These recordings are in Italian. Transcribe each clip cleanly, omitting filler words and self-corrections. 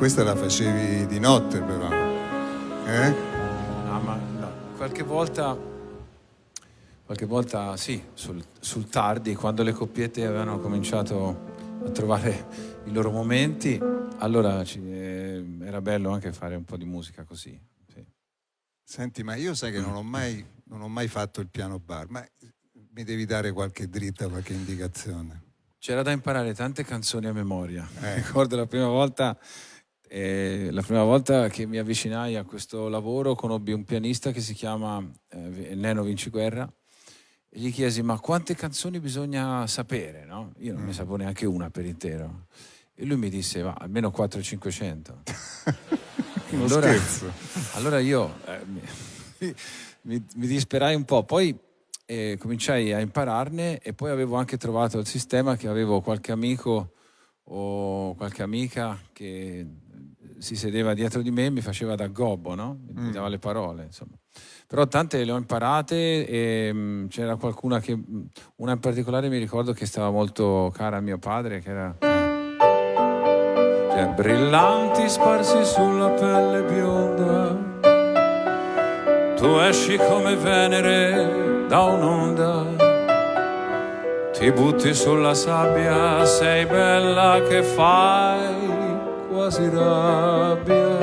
questa la facevi di notte però. No, ma no. Qualche volta sì, sul tardi, quando le coppiette avevano cominciato a trovare i loro momenti, allora era bello anche fare un po' di musica così. Sì. Senti, ma io sai che non ho mai fatto il piano bar, ma mi devi dare qualche dritta, qualche indicazione. C'era da imparare tante canzoni a memoria. Ricordo la prima volta che mi avvicinai a questo lavoro, conobbi un pianista che si chiama Neno Vinciguerra e gli chiesi: ma quante canzoni bisogna sapere, no? Io non ne sapevo neanche una per intero. E lui mi disse: ma almeno 400-500. Allora io mi disperai un po', poi cominciai a impararne e poi avevo anche trovato il sistema che avevo qualche amico o qualche amica che si sedeva dietro di me e mi faceva da gobbo, no? Mi dava le parole, insomma. Però tante le ho imparate e c'era qualcuna una in particolare mi ricordo che stava molto cara a mio padre, che era brillanti sparsi sulla pelle bionda, tu esci come Venere da un'onda, ti butti sulla sabbia, sei bella che fai quasi rabbia.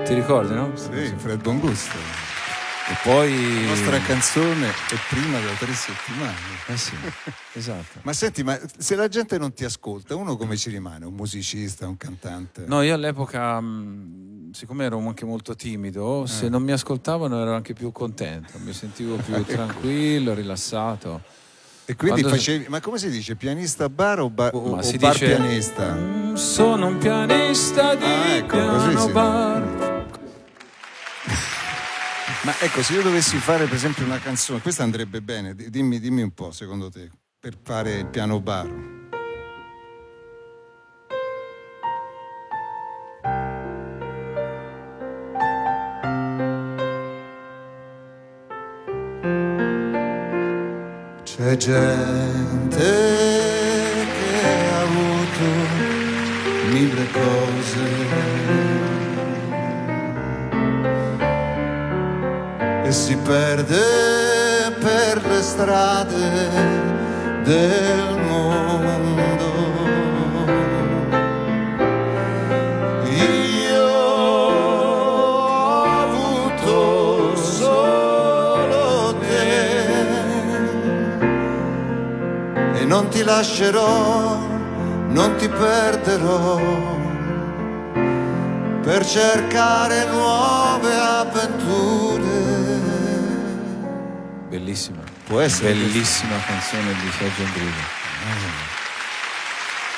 Ti ricordi, no? Sì, Fred Bongusto. E poi... La nostra canzone è prima da 3 settimane. Sì, esatto. Ma senti, ma se la gente non ti ascolta, uno come ci rimane? Un musicista, un cantante? No, io all'epoca, siccome ero anche molto timido, se non mi ascoltavano ero anche più contento, mi sentivo più tranquillo, rilassato. E quindi facevi, ma come si dice, pianista bar o bar pianista? Sono un pianista di piano bar. Ma ecco, se io dovessi fare per esempio una canzone, questa andrebbe bene, dimmi un po' secondo te, per fare il piano bar. C'è gente che ha avuto 1000 cose e si perde per le strade del mondo. Io ho avuto solo te e non ti lascerò, non ti perderò per cercare nuove avventure. Bellissima. Può essere bellissima canzone di Sergio Endrigo.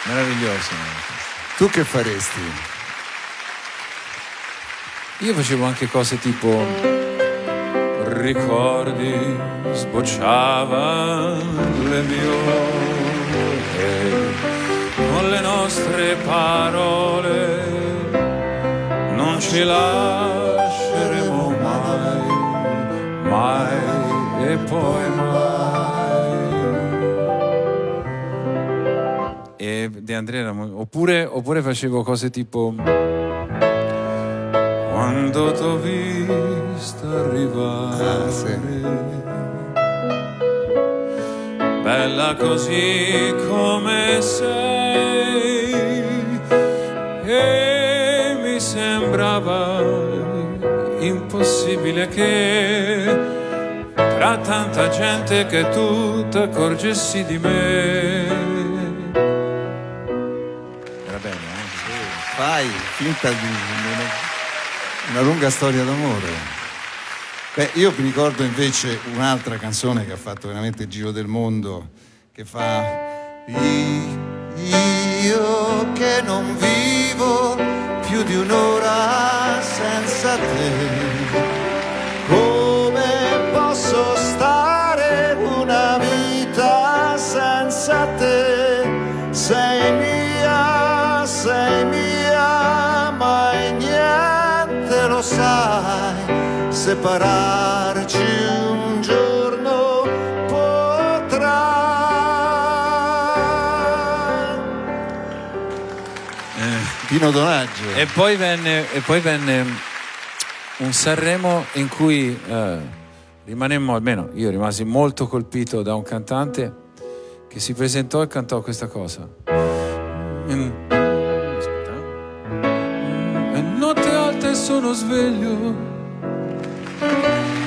Meravigliosa. Tu che faresti? Io facevo anche cose tipo ricordi sbocciavano le viole con le nostre parole non ci lasceremo mai e poi mai. E De Andrea era oppure facevo cose tipo quando t'ho vista arrivare, bella così come sei, e mi sembrava impossibile che tra tanta gente che tu t'accorgessi di me. Era bene, Sì. Fai finta di una lunga storia d'amore. Beh, io mi ricordo invece un'altra canzone che ha fatto veramente il giro del mondo, che fa io che non vivo più di un'ora senza te, come posso stare una vita senza te? Sei mia, mai niente lo sai, separarci un giorno potrà. Pino Donaggio. E poi venne un Sanremo in cui rimanemmo, almeno io rimasi molto colpito da un cantante che si presentò e cantò questa cosa. Aspetta. È notte alta e sono sveglio,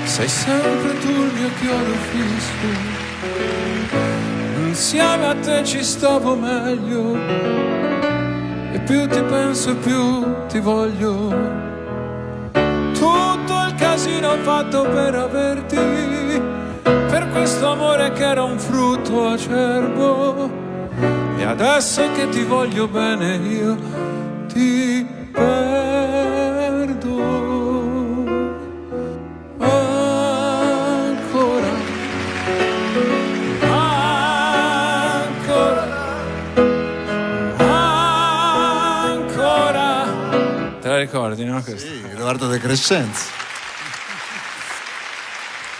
sei sempre tu il mio chiodo fisso, insieme a te ci stavo meglio, e più ti penso e più ti voglio. Tutto il casino fatto per averti, per questo amore che era un frutto acerbo, e adesso che ti voglio bene io ti perdo. Ricordi, no? Sì, Edoardo De Crescenzi.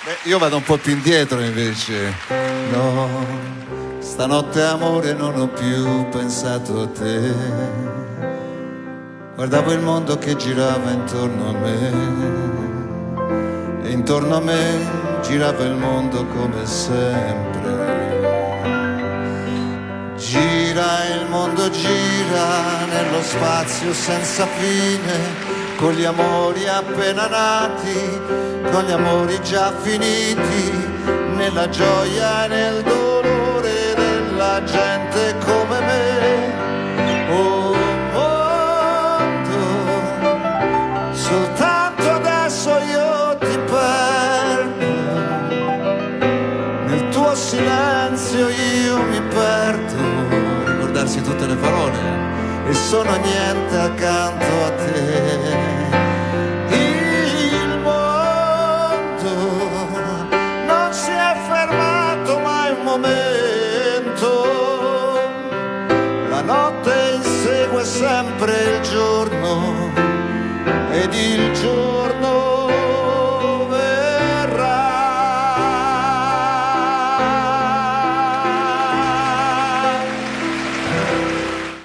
Beh, io vado un po' più indietro invece. No, stanotte amore non ho più pensato a te. Guardavo il mondo che girava intorno a me, e intorno a me girava il mondo come sempre. Gira il mondo, gira nello spazio senza fine, con gli amori appena nati, con gli amori già finiti, nella gioia e nel dolore della gente come me. Oh mondo, soltanto adesso io ti perdo, nel tuo silenzio io mi perdo, ricordarsi tutte le parole, e sono niente accanto a te.